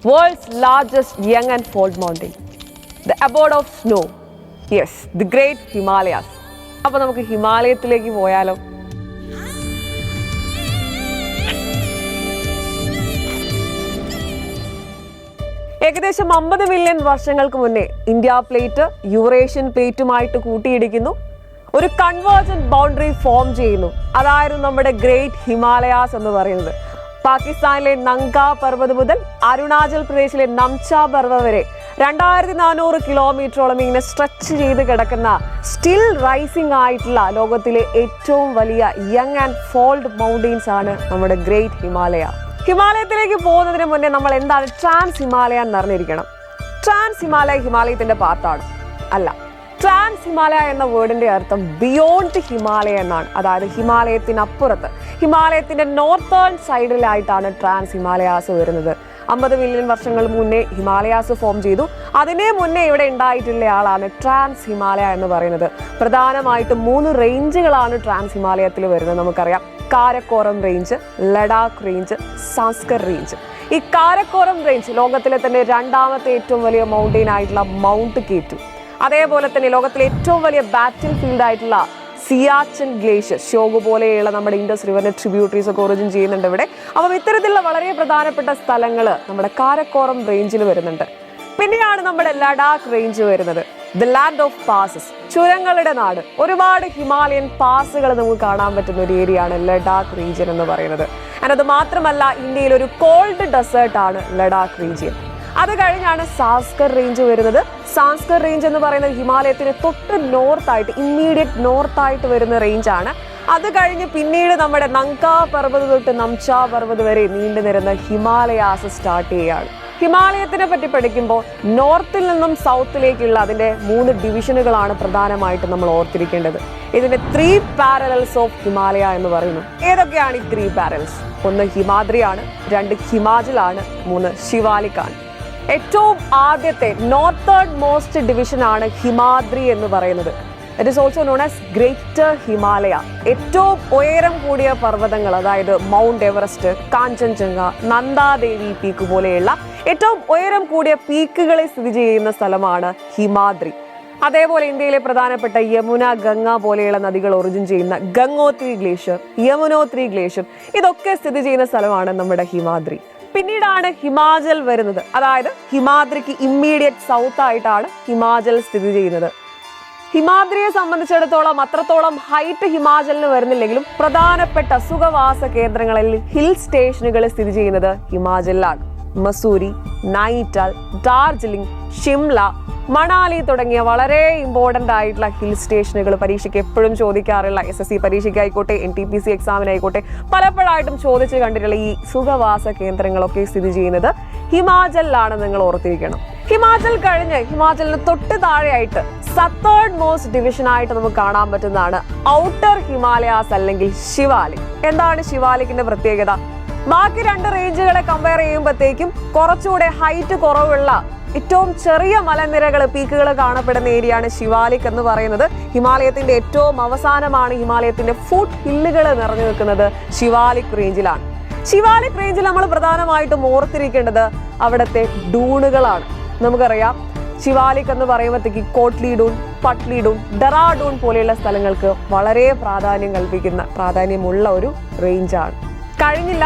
World's largest young and fold mountain, the abode of snow. Yes, the great Himalayas. അപ്പോൾ നമുക്ക് ഹിമാലയത്തിലേക്ക് പോയാലോ? ഏകദേശം 50 million വർഷങ്ങൾക്ക് മുന്നേ ഇന്ത്യ പ്ലേറ്റ് യൂറേഷ്യൻ പ്ലേറ്റുമായിട്ട് കൂട്ടിയിടിക്കുന്നു, ഒരു കൺവേർജന്റ് ബൗണ്ടറി ഫോം ചെയ്യുന്നു. അതായിരുന്നു നമ്മുടെ ഗ്രേറ്റ് ഹിമാലയാസ് എന്ന് പറയുന്നത്. പാകിസ്ഥാനിലെ നങ്ക പർവ്വത് മുതൽ അരുണാചൽ പ്രദേശിലെ നംച പർവ്വത് വരെ 2400 കിലോമീറ്ററോളം ഇങ്ങനെ സ്ട്രെച്ച് ചെയ്ത് കിടക്കുന്ന സ്റ്റിൽ റൈസിംഗ് ആയിട്ടുള്ള ലോകത്തിലെ ഏറ്റവും വലിയ യങ് ആൻഡ് ഫോൾഡ് മൗണ്ടെയിൻസ് ആണ് നമ്മുടെ ഗ്രേറ്റ് ഹിമാലയ. ഹിമാലയത്തിലേക്ക് പോകുന്നതിന് മുന്നേ നമ്മൾ എന്താണ് ട്രാൻസ് ഹിമാലയ എന്ന് അറിഞ്ഞിരിക്കണം. ട്രാൻസ് ഹിമാലയ ഹിമാലയത്തിന്റെ പാർട്ടാണ് അല്ല. ട്രാൻസ് ഹിമാലയ എന്ന വേർഡിന്റെ അർത്ഥം ബിയോണ്ട് ഹിമാലയ എന്നാണ്. അതായത് ഹിമാലയത്തിനപ്പുറത്ത്, ഹിമാലയത്തിന്റെ നോർത്തേൺ സൈഡിലായിട്ടാണ് ട്രാൻസ് ഹിമാലയാസ് വരുന്നത്. 50 മില്യൺ വർഷങ്ങൾ മുന്നേ ഹിമാലയാസ് ഫോം ചെയ്തു. അതിനെ മുന്നേ ഇവിടെ ഉണ്ടായിട്ടുള്ള ആളാണ് ട്രാൻസ് ഹിമാലയ എന്ന് പറയുന്നത്. പ്രധാനമായിട്ടും 3 റേഞ്ചുകളാണ് ട്രാൻസ് ഹിമാലയത്തിൽ വരുന്നത്. നമുക്കറിയാം, Karakoram range, Ladakh range, Zanskar range. ഈ കാരക്കോറം റേഞ്ച് ലോകത്തിലെ തന്നെ 2ാമത്തെ ഏറ്റവും വലിയ മൗണ്ടെയിൻ ആയിട്ടുള്ള മൗണ്ട് കേറ്റു, അതേപോലെ തന്നെ ലോകത്തിലെ ഏറ്റവും വലിയ ബാറ്റിൽ ഫീൽഡ് ആയിട്ടുള്ള സിയാച്ചിൻ ഗ്ലേഷ്യർ, ഷോഗു പോലെയുള്ള നമ്മുടെ ഇൻഡസ് റിവറിന്റെ ട്രിബ്യൂട്ടറീസ് ഒക്കെ ഒറിജിൻ ചെയ്യുന്നുണ്ട് ഇവിടെ. അപ്പം ഇത്തരത്തിലുള്ള വളരെ പ്രധാനപ്പെട്ട സ്ഥലങ്ങൾ നമ്മുടെ കാരക്കോറം റേഞ്ചിൽ വരുന്നുണ്ട്. പിന്നെയാണ് നമ്മുടെ ലഡാക്ക് റേഞ്ച് വരുന്നത്, ദ ലാൻഡ് ഓഫ് പാസസ്, ചുരങ്ങളുടെ നാട്. ഒരുപാട് ഹിമാലയൻ പാസുകൾ നമുക്ക് കാണാൻ പറ്റുന്ന ഒരു ഏരിയ ആണ് ലഡാക്ക് റീജിയൻ എന്ന് പറയുന്നത്. അത് മാത്രമല്ല, ഇന്ത്യയിൽ ഒരു കോൾഡ് ഡെസേർട്ട് ആണ് ലഡാക്ക് റീജിയൻ. അത് കഴിഞ്ഞാണ് സാസ്കർ റേഞ്ച് വരുന്നത്. സാസ്കർ റേഞ്ച് എന്ന് പറയുന്നത് ഹിമാലയത്തിന് തൊട്ട് നോർത്തായിട്ട്, ഇമ്മീഡിയറ്റ് നോർത്തായിട്ട് വരുന്ന റേഞ്ചാണ്. അത് കഴിഞ്ഞ് പിന്നീട് നമ്മുടെ നങ്ക പർവ്വത് തൊട്ട് നംച പർവ്വത് വരെ നീണ്ടു നിരുന്ന ഹിമാലയാസ് സ്റ്റാർട്ട് ചെയ്യുകയാണ്. ഹിമാലയത്തിനെ പറ്റി പഠിക്കുമ്പോൾ നോർത്തിൽ നിന്നും സൗത്തിലേക്കുള്ള അതിന്റെ 3 ഡിവിഷനുകളാണ് പ്രധാനമായിട്ട് നമ്മൾ ഓർത്തിരിക്കേണ്ടത്. ഇതിന്റെ 3 പാരലൽസ് ഓഫ് ഹിമാലയ എന്ന് പറയുന്നു. ഏതൊക്കെയാണ് ഈ 3 പാരലൽസ്? 1 ഹിമാദ്രിയാണ്, 2 ഹിമാചലാണ്, 3 ശിവാലിക്കാണ്. ഏറ്റവും ആദ്യത്തെ നോർത്തേൺ മോസ്റ്റ് ഡിവിഷൻ ആണ് ഹിമാദ്രി എന്ന് പറയുന്നത്. It is also known as greater Himalaya. ഏറ്റവും ഉയരം കൂടിയ പർവ്വതങ്ങൾ, അതായത് mount Everest, Kanchenjunga, Nandadevi peak പോലെയുള്ള ഏറ്റവും ഉയരം കൂടിയ പീക്കുകളെ സ്ഥിതി ചെയ്യുന്ന സ്ഥലമാണ് ഹിമാദ്രി. അതേപോലെ ഇന്ത്യയിലെ പ്രധാനപ്പെട്ട യമുന, ഗംഗ പോലെയുള്ള നദികൾ ഒറിജിൻ ചെയ്യുന്ന ഗംഗോത്രി ഗ്ലേഷ്യർ, യമുനോത്രി ഗ്ലേഷ്യർ, ഇതൊക്കെ സ്ഥിതി ചെയ്യുന്ന സ്ഥലമാണ് നമ്മുടെ ഹിമാദ്രി. പിന്നീടാണ് ഹിമാചൽ വരുന്നത്. അതായത് ഹിമാദ്രിക്ക് ഇമ്മീഡിയറ്റ് സൗത്ത് ആയിട്ടാണ് ഹിമാചൽ സ്ഥിതി ചെയ്യുന്നത്. ഹിമാദ്രിയെ സംബന്ധിച്ചിടത്തോളം അത്രത്തോളം ഹൈറ്റ് ഹിമാചലിന് വരുന്നില്ലെങ്കിലും പ്രധാനപ്പെട്ട സുഖവാസ കേന്ദ്രങ്ങളിൽ ഹിൽ സ്റ്റേഷനുകൾ സ്ഥിതി ചെയ്യുന്നത് ഹിമാചലിലാണ്. മസൂരി, നൈനിറ്റാൽ, ഡാർജിലിംഗ്, ഷിംല, മണാലി തുടങ്ങിയ വളരെ ഇമ്പോർട്ടൻ്റ് ആയിട്ടുള്ള ഹിൽ സ്റ്റേഷനുകൾ പരീക്ഷയ്ക്ക് എപ്പോഴും ചോദിക്കാറുള്ള, SSC പരീക്ഷയ്ക്കായിക്കോട്ടെ, NTPC എക്സാമിനായിക്കോട്ടെ, പലപ്പോഴായിട്ടും ചോദിച്ചു കണ്ടിട്ടുള്ള ഈ സുഖവാസ കേന്ദ്രങ്ങളൊക്കെ സ്ഥിതി ചെയ്യുന്നത് ഹിമാചലിലാണ്. നിങ്ങൾ ഓർത്തിരിക്കണം. ഹിമാചൽ കഴിഞ്ഞ് ഹിമാചലിന് തൊട്ട് താഴെയായിട്ട് സത്തേർഡ് മോസ്റ്റ് ഡിവിഷൻ ആയിട്ട് നമുക്ക് കാണാൻ പറ്റുന്നതാണ് ഔട്ടർ ഹിമാലയാസ് അല്ലെങ്കിൽ ശിവാലിക്. എന്താണ് ശിവാലിക്കിന്റെ പ്രത്യേകത? ബാക്കി 2 റേഞ്ചുകളെ കമ്പയർ ചെയ്യുമ്പോഴത്തേക്കും കുറച്ചുകൂടെ ഹൈറ്റ് കുറവുള്ള ഏറ്റവും ചെറിയ മലനിരകൾ, പീക്കുകൾ കാണപ്പെടുന്ന ഏരിയയാണ് ശിവാലിക് എന്ന് പറയുന്നത്. ഹിമാലയത്തിന്റെ ഏറ്റവും അവസാനമാണ് ഹിമാലയത്തിന്റെ ഫുട് ഹില്ലുകൾ നിറഞ്ഞു നിൽക്കുന്നത് ശിവാലിക് റേഞ്ചിലാണ്. ശിവാലിക് റേഞ്ചിൽ നമ്മൾ പ്രധാനമായിട്ടും ഓർത്തിരിക്കേണ്ടത് അവിടുത്തെ ഡൂണുകളാണ്. നമുക്കറിയാം, ശിവാലിക് എന്ന് പറയുമ്പോഴത്തേക്ക് കോട്ട്ലി ഡൂൺ, പട്ട്ലി ഡൂൺ, ഡെറാഡൂൺ പോലെയുള്ള സ്ഥലങ്ങൾക്ക് വളരെ പ്രാധാന്യമുള്ള ഒരു റേഞ്ചാണ്. കഴിഞ്ഞില്ല,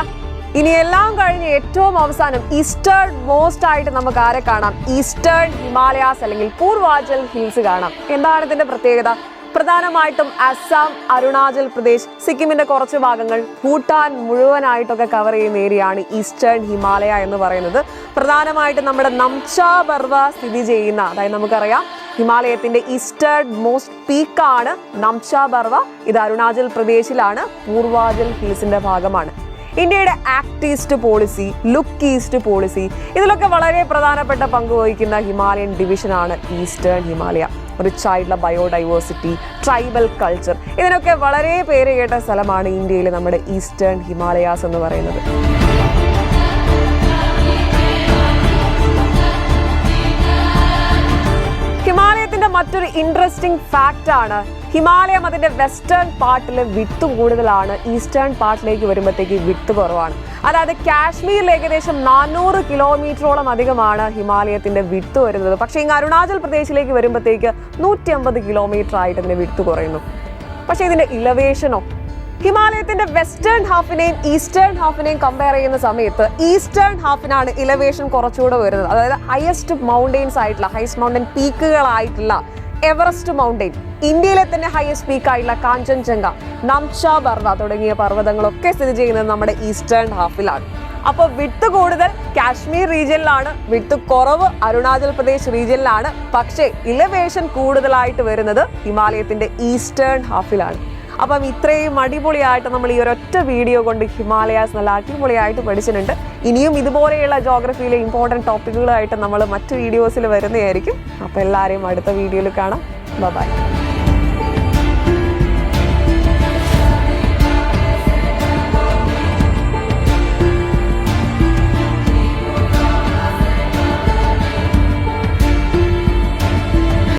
ഇനി എല്ലാം കഴിഞ്ഞ് ഏറ്റവും അവസാനം ഈസ്റ്റേൺ മോസ്റ്റ് ആയിട്ട് നമുക്ക് ആരെ കാണാം? ഈസ്റ്റേൺ ഹിമാലയാസ് അല്ലെങ്കിൽ പൂർവാചൽ ഹിൽസ് കാണാം. എന്താണ് ഇതിന്റെ പ്രത്യേകത? പ്രധാനമായിട്ടും അസം, അരുണാചൽ പ്രദേശ്, സിക്കിമിന്റെ കുറച്ച് ഭാഗങ്ങൾ, ഭൂട്ടാൻ മുഴുവനായിട്ടൊക്കെ കവർ ചെയ്യുന്ന ഏരിയയാണ് ഈസ്റ്റേൺ ഹിമാലയ എന്ന് പറയുന്നത്. പ്രധാനമായിട്ടും നമ്മുടെ നംച പർവ്വത് സ്ഥിതി ചെയ്യുന്ന, അതായത് നമുക്കറിയാം ഹിമാലയത്തിന്റെ ഈസ്റ്റേൺ മോസ്റ്റ് പീക്കാണ് നംച പർവ്വത്. ഇത് അരുണാചൽ പ്രദേശിലാണ്, പൂർവാചൽ ഹിൽസിന്റെ ഭാഗമാണ്. ഇന്ത്യയുടെ act east policy, look east policy, ഇതിലൊക്കെ വളരെ പ്രധാനപ്പെട്ട പങ്ക് വഹിക്കുന്ന ഹിമാലയൻ ഡിവിഷനാണ് ഈസ്റ്റേൺ ഹിമാലയ. റിച്ച് ആയിട്ടുള്ള ബയോഡൈവേഴ്സിറ്റി, ട്രൈബൽ കൾച്ചർ, ഇതിനൊക്കെ വളരെ പേര് കേട്ട സ്ഥലമാണ് ഇന്ത്യയിലെ നമ്മുടെ ഈസ്റ്റേൺ ഹിമാലയാസ് എന്ന് പറയുന്നത്. ഹിമാലയത്തിന്റെ മറ്റൊരു ഇൻട്രസ്റ്റിംഗ് ഫാക്റ്റ് ആണ്, ഹിമാലയം അതിന്റെ വെസ്റ്റേൺ പാർട്ടിൽ വിട്ട് കൂടുതലാണ്, ഈസ്റ്റേൺ പാർട്ടിലേക്ക് വരുമ്പോഴത്തേക്ക് വിട്ട് കുറവാണ്. അതായത് കാശ്മീരിൽ ഏകദേശം 400 കിലോമീറ്ററോളം അധികമാണ് ഹിമാലയത്തിന്റെ വിട്ട് വരുന്നത്. പക്ഷേ ഇങ്ങ് അരുണാചൽ പ്രദേശിലേക്ക് വരുമ്പോഴത്തേക്ക് 150 കിലോമീറ്റർ ആയിട്ട് ഇതിന്റെ വിട്ട് കുറയുന്നു. പക്ഷേ ഇതിന്റെ ഇലവേഷനോ, ഹിമാലയത്തിന്റെ വെസ്റ്റേൺ ഹാഫിനെയും ഈസ്റ്റേൺ ഹാഫിനെയും കമ്പയർ ചെയ്യുന്ന സമയത്ത് ഈസ്റ്റേൺ ഹാഫിനാണ് ഇലവേഷൻ കുറച്ചുകൂടെ വരുന്നത്. അതായത് ഹയസ്റ്റ് മൗണ്ടെയിൻസ് ആയിട്ടുള്ള, ഹയസ്റ്റ് മൗണ്ടൻ പീക്കുകളായിട്ടുള്ള എവറസ്റ്റ് മൗണ്ടെയിൻ, ഇന്ത്യയിലെ തന്നെ ഹയസ്റ്റ് പീക്കായിട്ടുള്ള കാഞ്ചൻജംഗ, നംച പർവ്വ തുടങ്ങിയ പർവ്വതങ്ങളൊക്കെ സ്ഥിതി ചെയ്യുന്നത് നമ്മുടെ ഈസ്റ്റേൺ ഹാഫിലാണ്. അപ്പോൾ വിട്ട് കൂടുതൽ കാശ്മീർ റീജിയനിലാണ്, വിട്ട് കുറവ് അരുണാചൽ പ്രദേശ് റീജിയനിലാണ്. പക്ഷേ ഇലവേഷൻ കൂടുതലായിട്ട് വരുന്നത് ഹിമാലയത്തിന്റെ ഈസ്റ്റേൺ ഹാഫിലാണ്. അപ്പം ഇത്രയും അടിപൊളിയായിട്ട് നമ്മൾ ഈ ഒരൊറ്റ വീഡിയോ കൊണ്ട് ഹിമാലയാസ് നല്ല അടിപൊളിയായിട്ട് പഠിച്ചിട്ടുണ്ട്. ഇനിയും ഇതുപോലെയുള്ള ജോഗ്രഫിയിലെ ഇമ്പോർട്ടൻറ്റ് ടോപ്പിക്കുകളായിട്ട് നമ്മൾ മറ്റു വീഡിയോസിൽ വരുന്നതായിരിക്കും. അപ്പോൾ എല്ലാവരെയും അടുത്ത വീഡിയോയിൽ കാണാം. ബൈ.